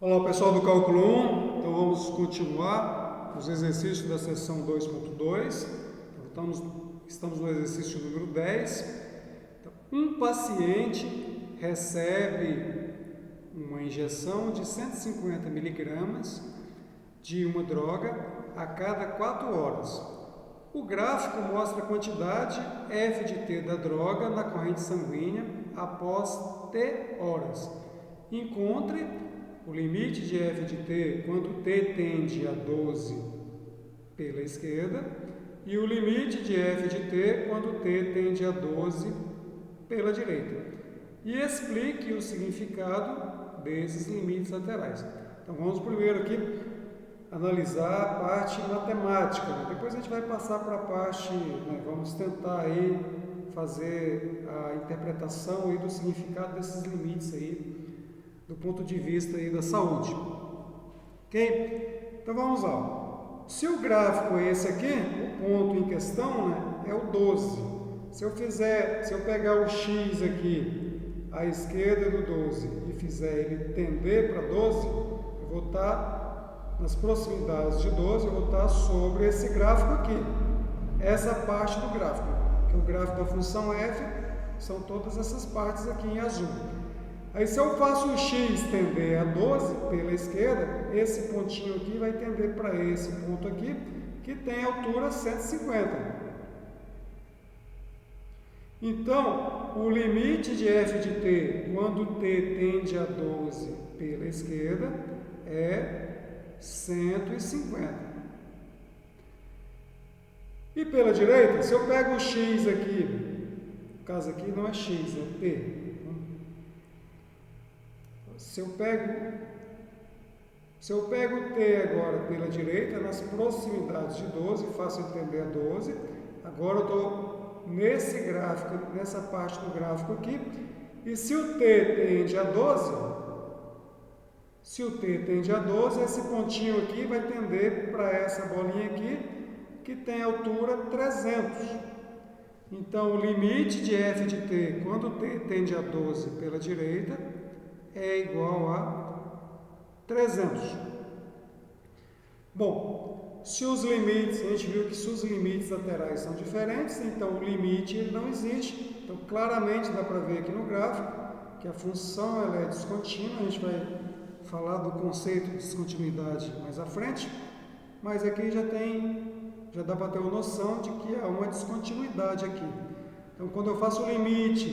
Olá pessoal do Cálculo 1, então vamos continuar os exercícios da seção 2.2. Estamos no exercício número 10. Então, um paciente recebe uma injeção de 150 miligramas de uma droga a cada 4 horas. O gráfico mostra a quantidade F de T da droga na corrente sanguínea após T horas. Encontre o limite de F de T quando T tende a 12 pela esquerda e o limite de F de T quando T tende a 12 pela direita. E explique o significado desses limites laterais. Então vamos primeiro aqui analisar a parte matemática, né? Depois a gente vai passar para a parte, né, vamos tentar aí fazer a interpretação aí do significado desses limites aí do ponto de vista aí da saúde. Ok? Então vamos lá. Se o gráfico é esse aqui, o ponto em questão, né, é o 12. Se eu pegar o X aqui à esquerda do 12 e fizer ele tender para 12, eu vou estar nas proximidades de 12, eu vou estar sobre esse gráfico aqui. Essa parte do gráfico, que é o gráfico da função f, são todas essas partes aqui em azul. Aí se eu faço o x tender a 12 pela esquerda, esse pontinho aqui vai tender para esse ponto aqui, que tem altura 150. Então, o limite de f de t, quando t tende a 12 pela esquerda, é 150. E pela direita, se eu pego o x aqui, no caso aqui não é x, é t. Se eu pego T agora pela direita, nas proximidades de 12, faço entender a 12, agora eu estou nesse gráfico, nessa parte do gráfico aqui, e se o T tende a 12, esse pontinho aqui vai tender para essa bolinha aqui, que tem altura 300. Então, o limite de F de T, quando T tende a 12 pela direita, é igual a 300. Bom, se os limites, a gente viu que se os limites laterais são diferentes, então o limite ele não existe. Então, claramente dá para ver aqui no gráfico que a função ela é descontínua. A gente vai falar do conceito de descontinuidade mais à frente, mas aqui já dá para ter uma noção de que há uma descontinuidade aqui. Então, quando eu faço o limite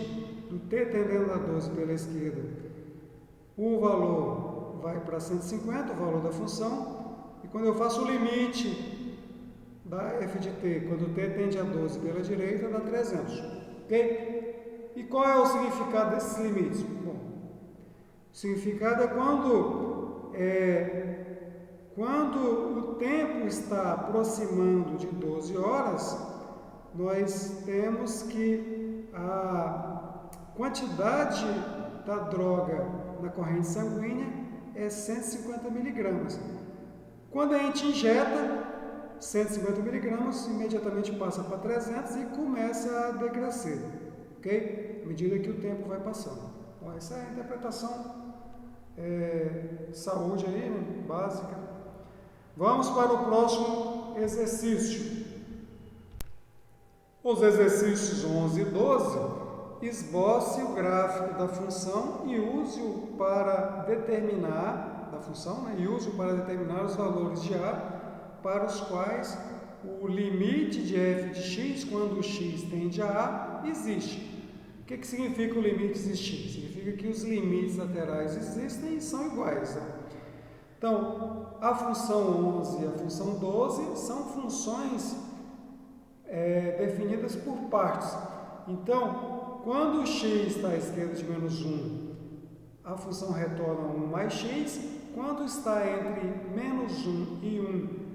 do t tendendo a 12 pela esquerda, o valor vai para 150, o valor da função, e quando eu faço o limite da f de t, quando t tende a 12 pela direita, dá 300. Ok? E qual é o significado desses limites? Bom, o significado é quando o tempo está aproximando de 12 horas, nós temos que a quantidade da droga na corrente sanguínea é 150 miligramas. Quando a gente injeta 150 miligramas, imediatamente passa para 300 e começa a decrescer, ok? À medida que o tempo vai passando. Bom, essa é a interpretação saúde aí, né? Básica. Vamos para o próximo exercício. Os exercícios 11 e 12. Esboce o gráfico da função e use-o para determinar os valores de A para os quais o limite de f de x, quando o x tende a A, existe. O que significa o limite existir? Significa que os limites laterais existem e são iguais. Né? Então, a função 11 e a função 12 são funções definidas por partes. Então, quando o x está à esquerda de menos 1, a função retorna 1 mais x. Quando está entre menos 1 e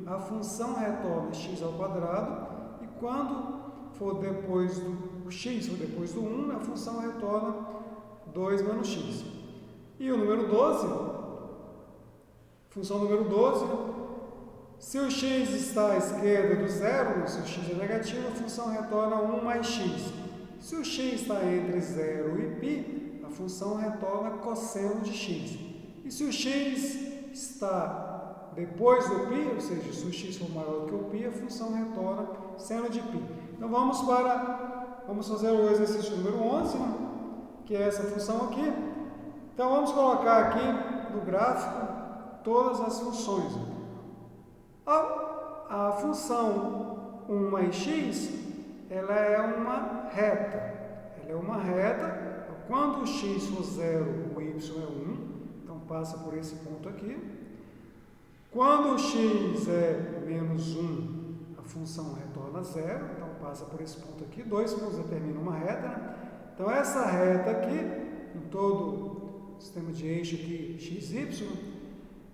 1, a função retorna x ao quadrado. E quando for depois do x, for depois do 1, a função retorna 2 menos x. E o número 12, função número 12, se o x está à esquerda do zero, se o x é negativo, a função retorna 1 mais x. Se o x está entre 0 e π, a função retorna cosseno de x. E se o x está depois do π, ou seja, se o x for maior do que o π, a função retorna seno de π. Então vamos fazer o exercício número 11, né? Que é essa função aqui. Então vamos colocar aqui no gráfico todas as funções. A função 1 mais x, ela é uma reta. Ela é uma reta. Quando o x for 0, o y é 1. Então passa por esse ponto aqui. Quando o x é menos 1, a função retorna 0. Então passa por esse ponto aqui. 2 pontos determinam uma reta, né? Então essa reta aqui, em todo o sistema de eixo aqui, xy,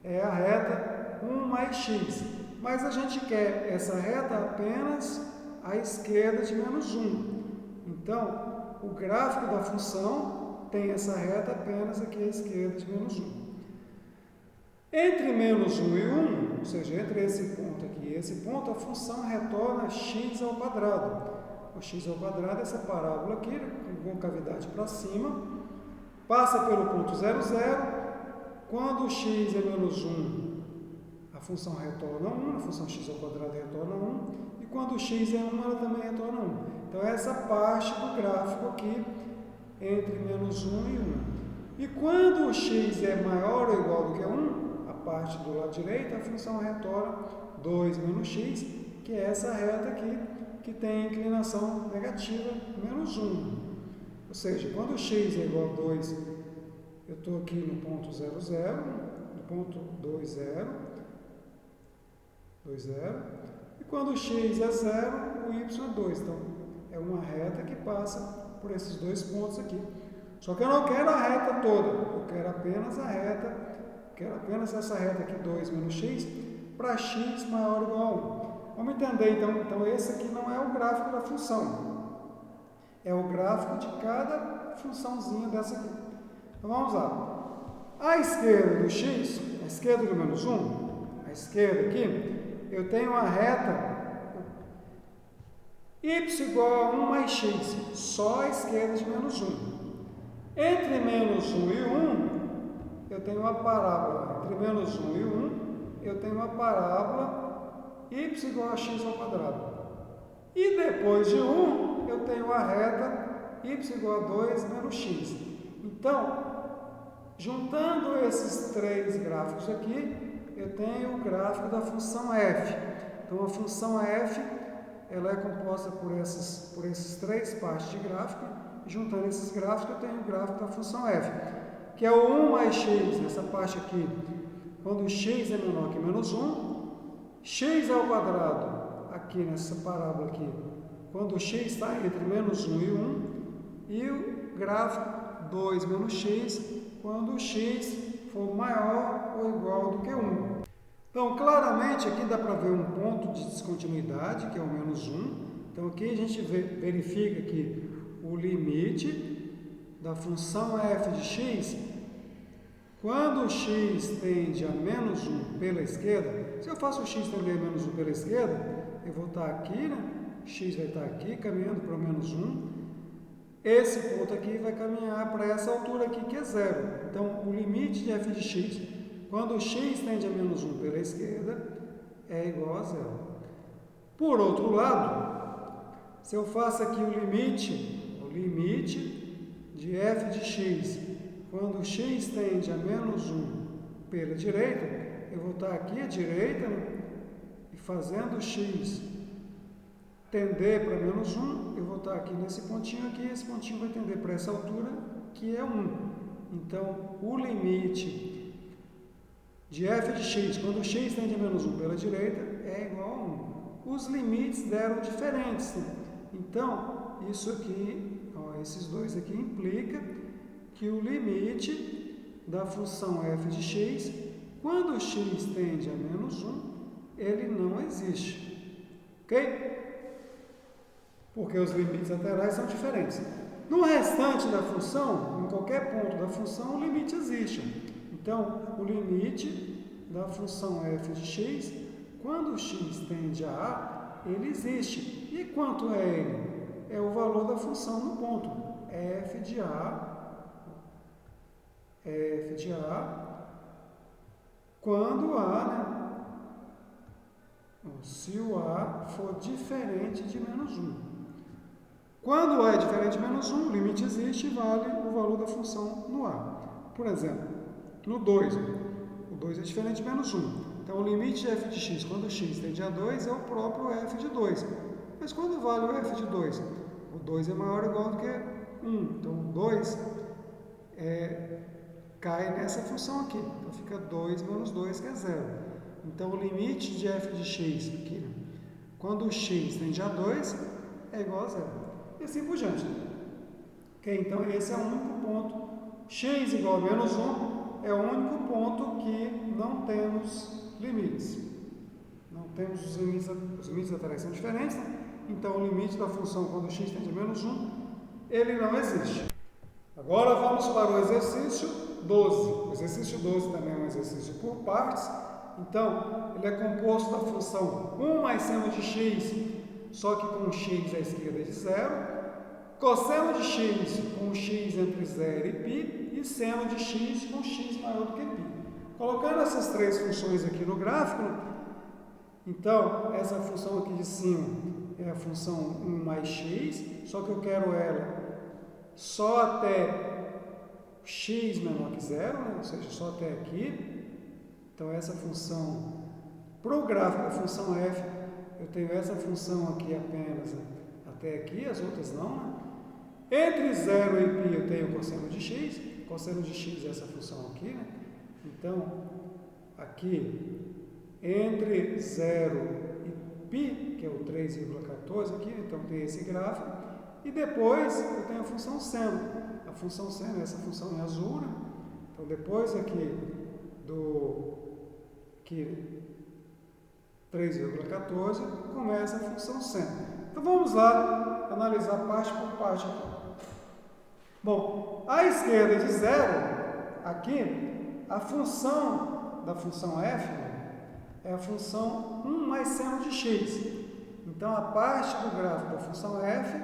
é a reta 1 mais x. Mas a gente quer essa reta apenas à esquerda de menos 1. Então, o gráfico da função tem essa reta apenas aqui à esquerda de menos 1. Entre menos 1 e 1, ou seja, entre esse ponto aqui e esse ponto, a função retorna x ao quadrado. O x ao quadrado é essa parábola aqui, com concavidade para cima, passa pelo ponto 0, 0. Quando o x é menos 1, a função retorna 1, a função x ao quadrado retorna 1, e quando o x é 1, ela também retorna 1. Então, essa parte do gráfico aqui, entre menos 1 e 1. E quando o x é maior ou igual do que 1, a parte do lado direito, a função retorna 2 menos x, que é essa reta aqui, que tem inclinação negativa, menos 1. Ou seja, quando o x é igual a 2, eu estou aqui no ponto 0, 0, no ponto 2, 0, 2, 0, e quando o x é 0, o y é 2. Então, é uma reta que passa por esses dois pontos aqui. Só que eu não quero a reta toda, eu quero apenas essa reta aqui, 2 menos x, para x maior ou igual a 1. Vamos entender, então esse aqui não é o gráfico da função, é o gráfico de cada funçãozinha dessa aqui. Então vamos lá. À esquerda do x, à esquerda do menos 1, à esquerda aqui, eu tenho a reta y igual a 1 mais x, só à esquerda de menos 1. Entre menos 1 e 1, eu tenho uma parábola. Entre menos 1 e 1, eu tenho uma parábola y igual a x ao quadrado. E depois de 1, eu tenho a reta y igual a 2 menos x. Então, juntando esses três gráficos aqui, eu tenho o gráfico da função f. Então, a função f, ela é composta por esses três partes de gráfico. E juntando esses gráficos, eu tenho o gráfico da função f, que é o 1 mais x, essa parte aqui, quando x é menor que menos 1, x ao quadrado, aqui nessa parábola aqui, quando x está entre menos 1 e 1, e o gráfico 2 menos x, quando o x for maior ou igual do que 1. Então, claramente, aqui dá para ver um ponto de descontinuidade, que é o menos 1. Então, aqui a gente verifica que o limite da função f de x, quando o x tende a menos 1 pela esquerda, se eu faço o x tender a menos 1 pela esquerda, eu vou estar aqui, né? X vai estar aqui, caminhando para o menos 1. Esse ponto aqui vai caminhar para essa altura aqui, que é 0. Então, o limite de f de x, quando o x tende a menos 1 pela esquerda, é igual a 0. Por outro lado, se eu faço aqui o limite de f de x, quando x tende a menos 1 pela direita, eu vou estar aqui à direita, né? E fazendo x tender para menos 1, eu vou estar aqui nesse pontinho aqui, esse pontinho vai tender para essa altura, que é 1. Então, o limite de f de x, quando x tende a menos 1 pela direita, é igual a 1. Os limites deram diferentes, né? Então, isso aqui, ó, esses dois aqui implica que o limite da função f de x, quando x tende a menos 1, ele não existe. Ok? Porque os limites laterais são diferentes. No restante da função, em qualquer ponto da função, o limite existe. Então, o limite da função f de x, quando x tende a a, ele existe. E quanto é ele? É o valor da função no ponto. f de a quando A, né? Se o A for diferente de menos 1. Quando A é diferente de menos 1, o limite existe e vale o valor da função no A. Por exemplo, no 2, o 2 é diferente de menos 1. Então, o limite de f de x quando x tende a 2 é o próprio f de 2. Mas quando vale o f de 2? O 2 é maior ou igual do que 1. Então, o 2 cai nessa função aqui. Então, fica 2 menos 2, que é 0. Então, o limite de f de x aqui, né? Quando o x tende a 2, é igual a 0. E assim por diante. Okay? Então, esse é o único ponto. X igual a menos 1 é o único ponto que não temos limites. Não temos os limites laterais são diferentes, né? Então, o limite da função quando x tende a menos 1, ele não existe. Agora, vamos para o exercício 12. O exercício 12 também é um exercício por partes. Então, ele é composto da função 1 mais seno de x, só que com x à esquerda de 0, cosseno de x com x entre 0 e π, e seno de x com x maior do que π. Colocando essas três funções aqui no gráfico, então, essa função aqui de cima é a função 1 mais x, só que eu quero ela só até x menor que 0, né? Ou seja, só até aqui. Então, essa função, para o gráfico da função f, eu tenho essa função aqui apenas até aqui, as outras não, né? Entre 0 e π eu tenho o cosseno de x é essa função aqui, né? Então, aqui, entre 0 e π, que é o 3,14 aqui, então tem esse gráfico, e depois eu tenho a função seno. A função seno é essa função em azul, né? Então, depois aqui do 3,14 começa a função seno. Então, vamos lá analisar parte por parte aqui. Bom, à esquerda de 0, aqui, a função da função f é a função 1 mais seno de x. Então, a parte do gráfico da função f,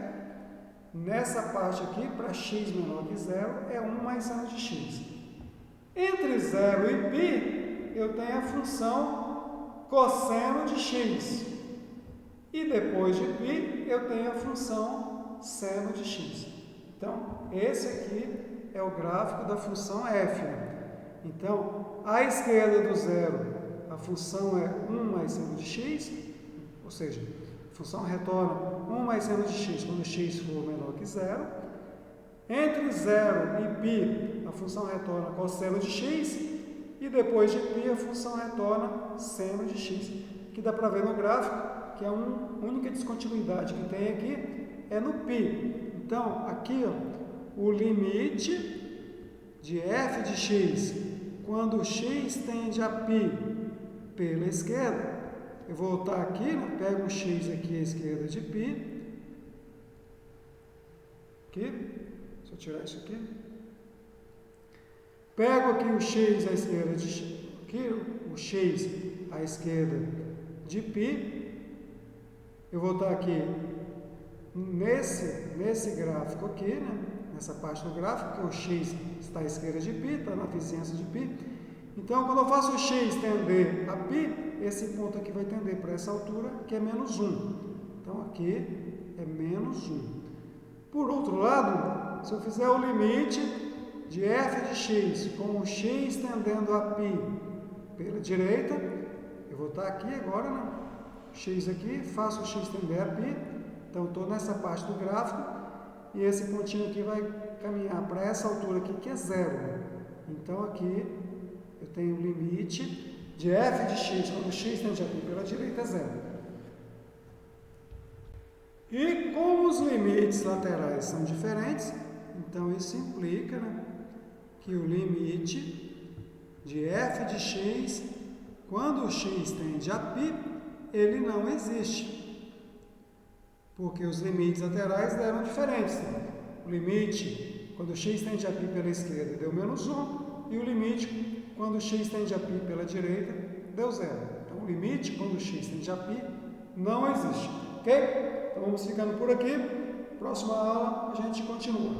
nessa parte aqui, para x menor que 0, é 1 mais seno de x. Entre 0 e π, eu tenho a função cosseno de x. E depois de π, eu tenho a função seno de x. Então, esse aqui é o gráfico da função f. Então, à esquerda do 0, a função é 1 mais seno de x, ou seja, a função retorna 1 mais seno de x quando x for menor que 0. Entre 0 e π, a função retorna cosseno de x, e depois de π, a função retorna seno de x, que dá para ver no gráfico, que a única descontinuidade que tem aqui é no π. Então, aqui, ó, o limite de f de x, quando x tende a π pela esquerda, eu vou voltar aqui, né? Pego o x aqui à esquerda de π, aqui, deixa eu tirar isso aqui, pego aqui o x à esquerda de x, aqui, o x à esquerda de π, eu vou voltar aqui nesse gráfico aqui, né? Nessa parte do gráfico, que o x está à esquerda de π, está na vizinhança de π. Então, quando eu faço o x tender a π, esse ponto aqui vai tender para essa altura, que é menos 1. Então, aqui é menos 1. Por outro lado, se eu fizer o limite de f de x com o x tendendo a π pela direita, eu vou estar aqui agora, né? X aqui, faço o x tender a π, então estou nessa parte do gráfico, e esse pontinho aqui vai caminhar para essa altura aqui, que é 0. Então, aqui eu tenho o limite de f de x, quando x tende a π pela direita, é 0. E como os limites laterais são diferentes, então isso implica, né, que o limite de f de x, quando o x tende a π, ele não existe. Porque os limites laterais deram diferentes. O limite, quando x tende a π pela esquerda, deu menos 1. E o limite, quando x tende a π pela direita, deu 0. Então, o limite, quando x tende a π, não existe. Ok? Então, vamos ficando por aqui. Próxima aula, a gente continua.